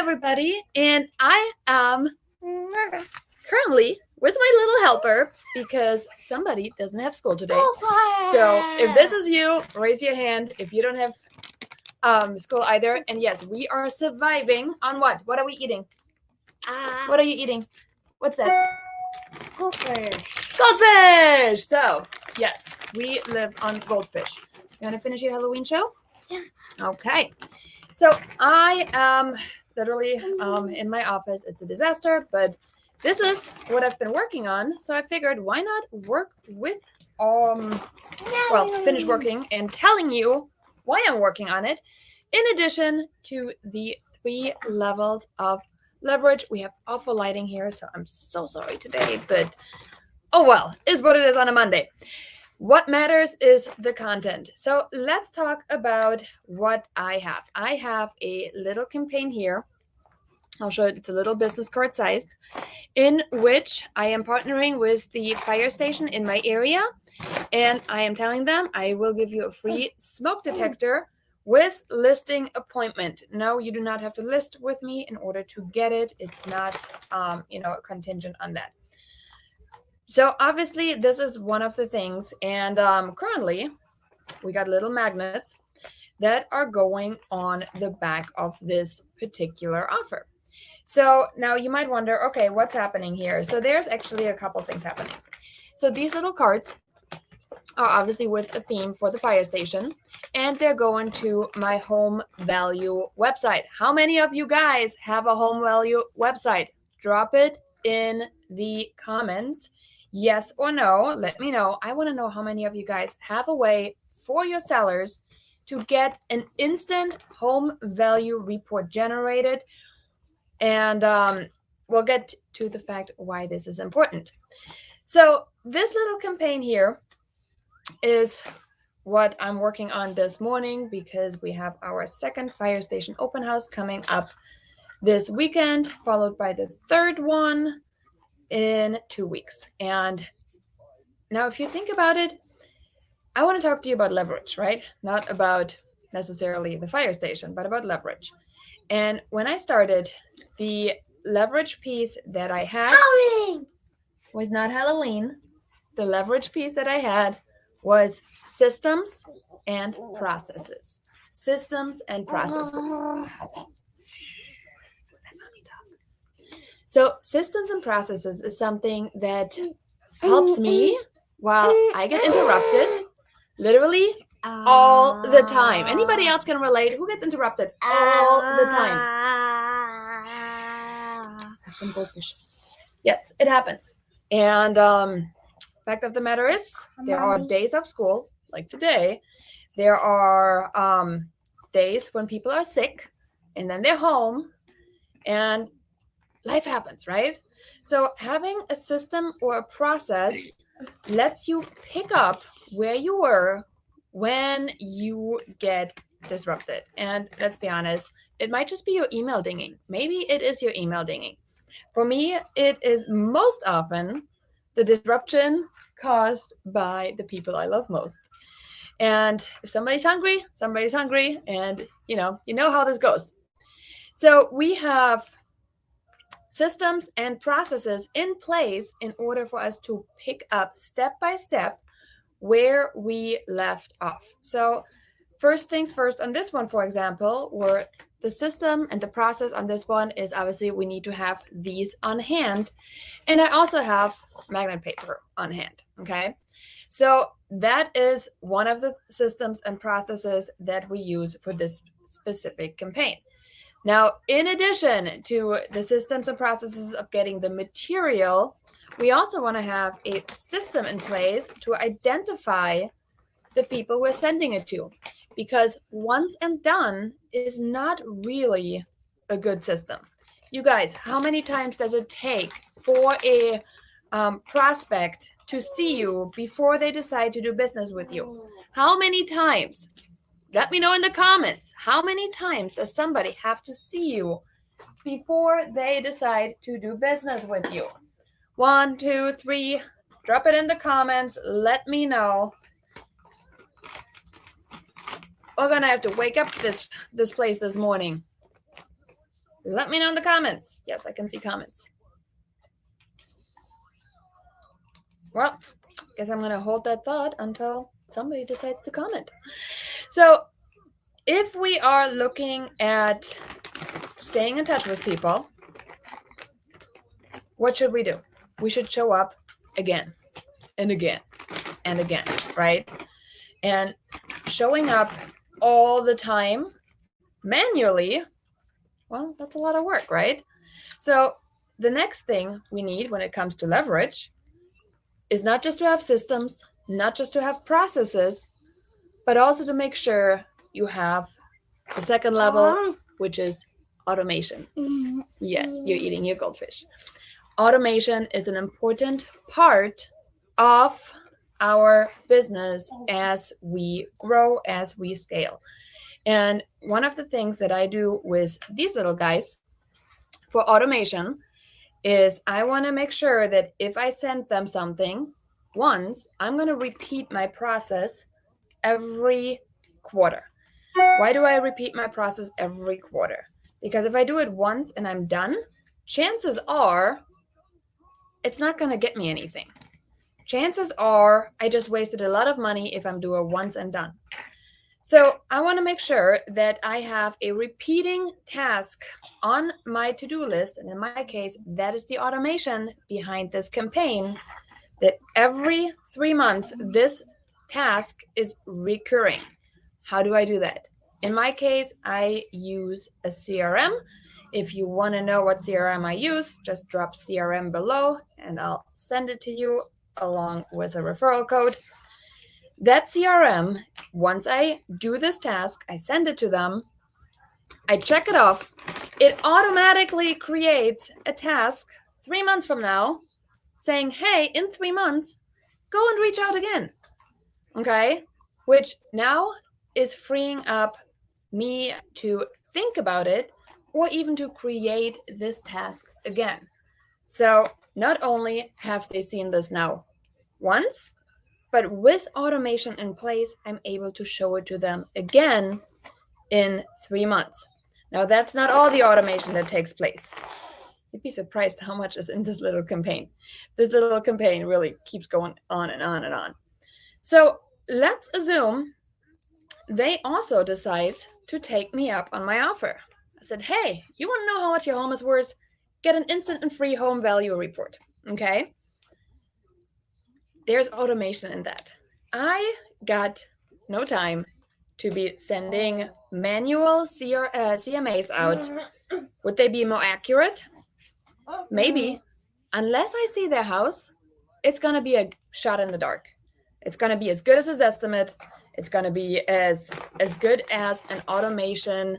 everybody, and I am currently with my little helper because somebody doesn't have school today. So if this is you, raise your hand if you don't have school either. And yes, we are surviving on what? What are we eating? What are you eating? What's that? Goldfish. Goldfish! So, yes, we live on goldfish. You want to finish your Halloween show? Yeah. Okay. So, I am literally in my office. It's a disaster, but this is what I've been working on. So, I figured why not work with, finish working and telling you why I'm working on it. In addition to the 3 levels of leverage. We have awful lighting here, so I'm so sorry today, but oh well, is what it is on a Monday. What matters is the content. So let's talk about what I have. I have a little campaign here. I'll show it. It's a little business card sized, in which I am partnering with the fire station in my area, and I am telling them I will give you a free smoke detector with listing appointment. No, you do not have to list with me in order to get it. It's not, a contingent on that. So obviously this is one of the things. And currently we got little magnets that are going on the back of this particular offer. So now you might wonder, okay, what's happening here? So there's actually a couple things happening. So these little cards are obviously with a theme for the fire station, and they're going to my home value website. How many of you guys have a home value website? Drop it in the comments. Yes or no. Let me know. I want to know how many of you guys have a way for your sellers to get an instant home value report generated. And we'll get to the fact why this is important. So this little campaign here is what I'm working on this morning, because we have our second fire station open house coming up this weekend, followed by the third one in 2 weeks. And now if you think about it, I want to talk to you about leverage, right? Not about necessarily the fire station, but about leverage. And when I started, the leverage piece that I had was not Halloween. The leverage piece that I had was systems and processes. Systems and processes. So systems and processes is something that helps me while I get interrupted literally all the time. Anybody else can relate? Who gets interrupted all the time? Have some goldfish. Yes, it happens. And fact of the matter is, there are days of school, like today. There are days when people are sick, and then they're home, and life happens, right? So having a system or a process lets you pick up where you were when you get disrupted. And let's be honest, it might just be your email dinging. Maybe it is your email dinging. For me, it is most often the disruption caused by the people I love most. And if somebody's hungry, and you know how this goes. So we have systems and processes in place in order for us to pick up step by step where we left off. So first things first, on this one, for example, where the system and the process on this one is obviously we need to have these on hand. And I also have magnet paper on hand, okay? So that is one of the systems and processes that we use for this specific campaign. Now, in addition to the systems and processes of getting the material, we also want to have a system in place to identify the people we're sending it to, because once and done is not really a good system. You guys, how many times does it take for a prospect to see you before they decide to do business with you? How many times? Let me know in the comments. How many times does somebody have to see you before they decide to do business with you? 1, 2, 3. Drop it in the comments. Let me know. We're gonna have to wake up this place this morning. Let me know in the comments. Yes, I can see comments. Well, guess I'm going to hold that thought until somebody decides to comment. So if we are looking at staying in touch with people, what should we do? We should show up again and again and again, right? And showing up all the time manually, well, that's a lot of work, right? So the next thing we need when it comes to leverage is not just to have systems, not just to have processes, but also to make sure you have the second level, which is automation. Yes, you're eating your goldfish. Automation is an important part of our business as we grow, as we scale. And one of the things that I do with these little guys for automation is I want to make sure that if I send them something once, I'm going to repeat my process every quarter. Why do I repeat my process every quarter? Because if I do it once and I'm done, chances are it's not going to get me anything. Chances are I just wasted a lot of money if I'm doing once and done. So I want to make sure that I have a repeating task on my to-do list. And in my case, that is the automation behind this campaign, that every 3 months, this task is recurring. How do I do that? In my case, I use a CRM. If you want to know what CRM I use, just drop CRM below and I'll send it to you along with a referral code. That CRM, once I do this task, I send it to them, I check it off, it automatically creates a task 3 months from now saying, hey, in 3 months, go and reach out again. Okay? Which now is freeing up me to think about it or even to create this task again. So not only have they seen this now once, but with automation in place, I'm able to show it to them again in 3 months. Now, that's not all the automation that takes place. You'd be surprised how much is in this little campaign. This little campaign really keeps going on and on and on. So let's assume they also decide to take me up on my offer. I said, hey, you want to know how much your home is worth? Get an instant and free home value report. Okay? There's automation in that. I got no time to be sending manual CMAs out. Would they be more accurate? Maybe. Unless I see their house, it's going to be a shot in the dark. It's going to be as good as his estimate. It's going to be as good as an automation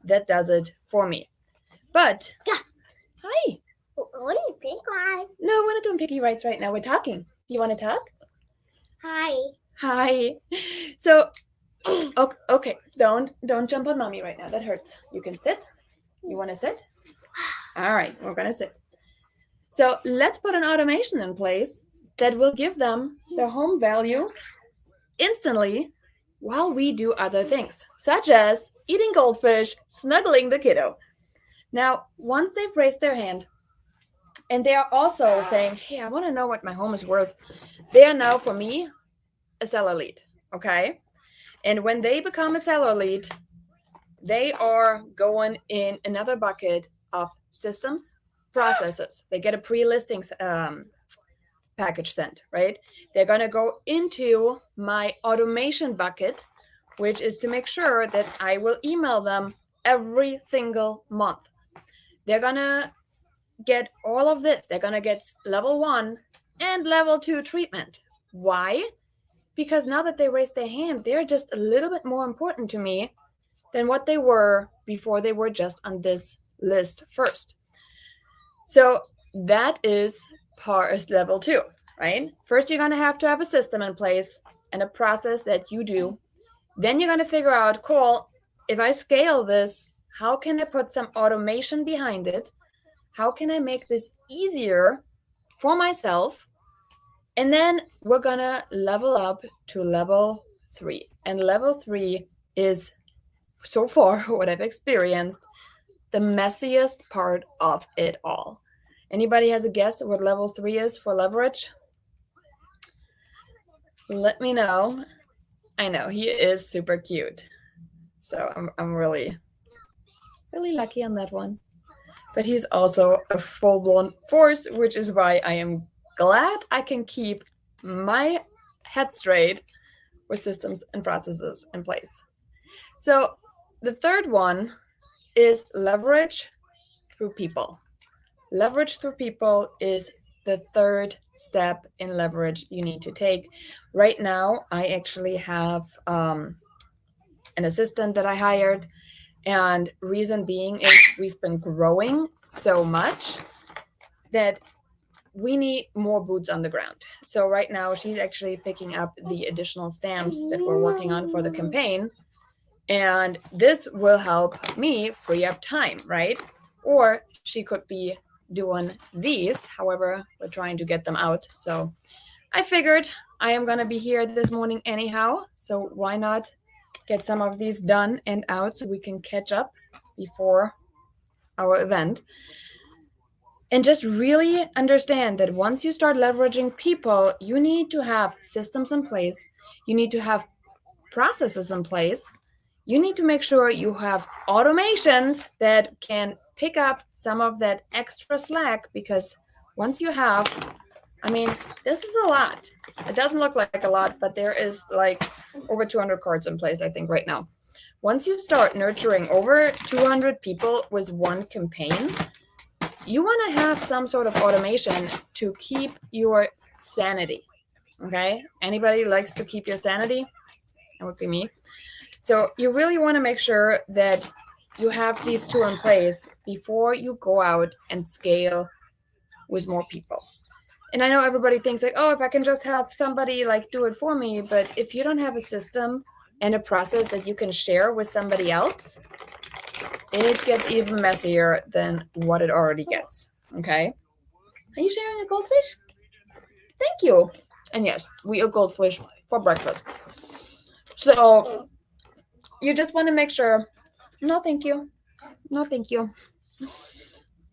that does it for me. But, Yeah. Hi. What do you think, Mom? No, we're not doing piggy rights right now. We're talking. You want to talk? Hi. Hi. So, okay, don't jump on mommy right now. That hurts. You can sit. You want to sit? All right, we're going to sit. So let's put an automation in place that will give them the home value instantly while we do other things, such as eating goldfish, snuggling the kiddo. Now, once they've raised their hand and they are also saying, hey, I want to know what my home is worth, they are now, for me, a seller lead, okay? And when they become a seller lead, they are going in another bucket of systems, processes. They get a pre-listing package sent, right? They're going to go into my automation bucket, which is to make sure that I will email them every single month. They're going to get all of this. They're going to get level 1 and level 2 treatment. Why? Because now that they raised their hand, they're just a little bit more important to me than what they were before they were just on this list first. So that is level 2, right? First, you're going to have a system in place and a process that you do. Then you're going to figure out, cool, if I scale this, how can I put some automation behind it? How can I make this easier for myself? And then we're going to level up to level 3. And level 3 is, so far, what I've experienced, the messiest part of it all. Anybody has a guess what level 3 is for leverage? Let me know. I know, he is super cute. So I'm really lucky on that one. But he's also a full-blown force, which is why I am glad I can keep my head straight with systems and processes in place. So the third one is leverage through people. Leverage through people is the third step in leverage you need to take. Right now, I actually have an assistant that I hired, and reason being is we've been growing so much that we need more boots on the ground. So right now she's actually picking up the additional stamps that we're working on for the campaign. And this will help me free up time, right? Or she could be doing these. However, we're trying to get them out. So I figured I am going to be here this morning anyhow. So why not get some of these done and out so we can catch up before our event. And just really understand that once you start leveraging people, you need to have systems in place. You need to have processes in place. You need to make sure you have automations that can pick up some of that extra slack, because once you have, I mean, this is a lot. It doesn't look like a lot, but there is like over 200 cards in place, I think, right now. Once you start nurturing over 200 people with one campaign, you want to have some sort of automation to keep your sanity. Okay? Anybody likes to keep your sanity? That would be me. So you really want to make sure that you have these two in place before you go out and scale with more people. And I know everybody thinks like, oh, if I can just have somebody like do it for me, but if you don't have a system and a process that you can share with somebody else, it gets even messier than what it already gets. Okay? Are you sharing a goldfish? Thank you. And yes, we eat goldfish for breakfast. So you just want to make sure, no thank you. No thank you.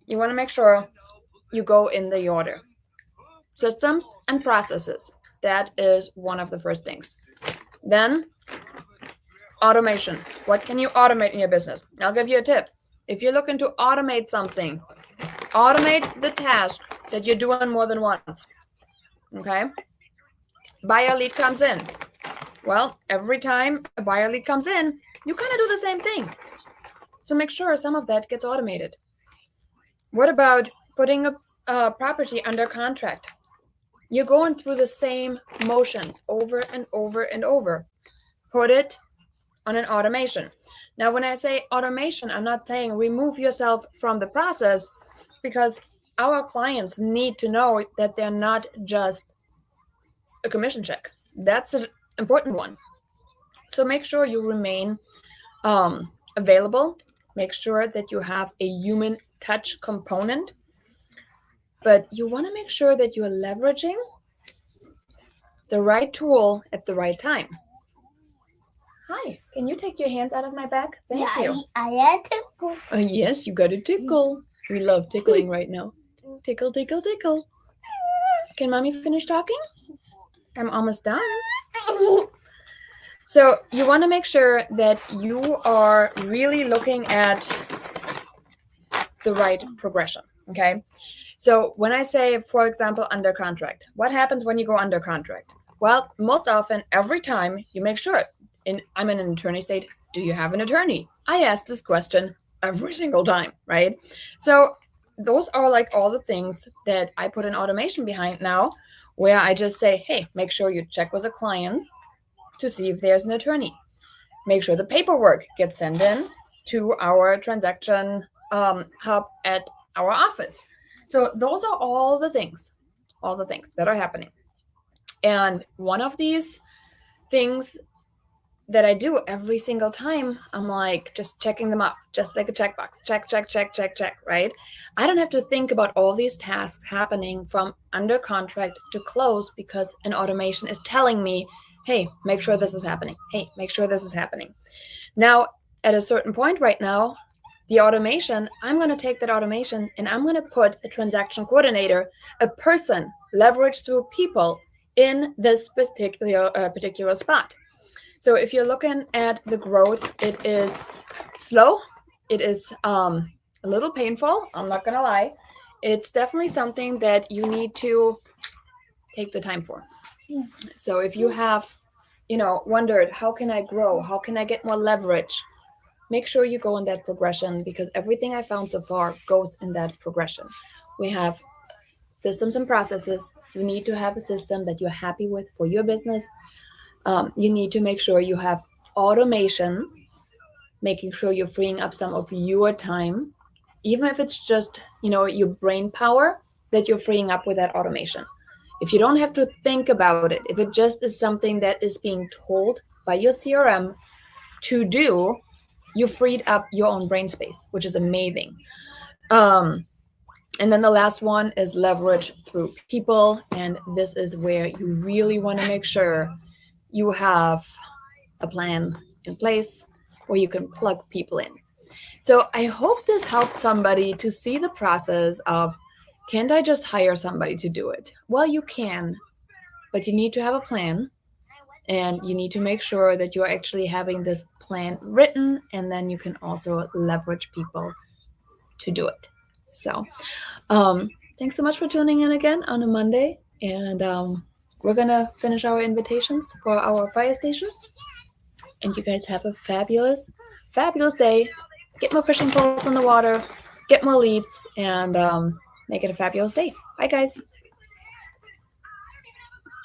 You want to make sure you go in the order. Systems and processes. That is one of the first things. Then automation. What can you automate in your business? I'll give you a tip. If you're looking to automate something, automate the task that you're doing more than once. Okay? Buyer lead comes in. Well, every time a buyer lead comes in, you kind of do the same thing. So make sure some of that gets automated. What about putting a property under contract? You're going through the same motions over and over and over. Put it on an automation. Now, when I say automation, I'm not saying remove yourself from the process, because our clients need to know that they're not just a commission check. That's an important one. So make sure you remain available. Make sure that you have a human touch component. But you want to make sure that you're leveraging the right tool at the right time. Hi, can you take your hands out of my back? Thank you. I had tickle. Yes, you got a tickle. We love tickling right now. Tickle, tickle, tickle. Can mommy finish talking? I'm almost done. So you want to make sure that you are really looking at the right progression, okay? So when I say, for example, under contract, what happens when you go under contract? Well, most often, every time you make sure, I'm in an attorney state, do you have an attorney? I ask this question every single time, right? So those are like all the things that I put an automation behind now, where I just say, hey, make sure you check with the clients to see if there's an attorney. Make sure the paperwork gets sent in to our transaction hub at our office. So those are all the things that are happening. And one of these things that I do every single time, I'm like just checking them off, just like a checkbox. Check, check, check, check, check, right? I don't have to think about all these tasks happening from under contract to close, because an automation is telling me, hey, make sure this is happening. Hey, make sure this is happening. Now, at a certain point right now, The automation, I'm going to take that automation and I'm going to put a transaction coordinator, a person leveraged through people in this particular spot. So if you're looking at the growth, it is slow. It is a little painful. I'm not going to lie. It's definitely something that you need to take the time for. So if you have, wondered, how can I grow? How can I get more leverage? Make sure you go in that progression, because everything I found so far goes in that progression. We have systems and processes. You need to have a system that you're happy with for your business. You need to make sure you have automation, making sure you're freeing up some of your time, even if it's just, your brain power that you're freeing up with that automation. If you don't have to think about it, if it just is something that is being told by your CRM to do, you freed up your own brain space, which is amazing. And then the last one is leverage through people. And this is where you really want to make sure you have a plan in place where you can plug people in. So I hope this helped somebody to see the process of, can't I just hire somebody to do it? Well, you can, but you need to have a plan, and you need to make sure that you're actually having this plan written, and then you can also leverage people to do it. So thanks so much for tuning in again on a Monday, and we're gonna finish our invitations for our fire station, and you guys have a fabulous day. Get more fishing poles on the water, get more leads, and make it a fabulous day. Bye guys.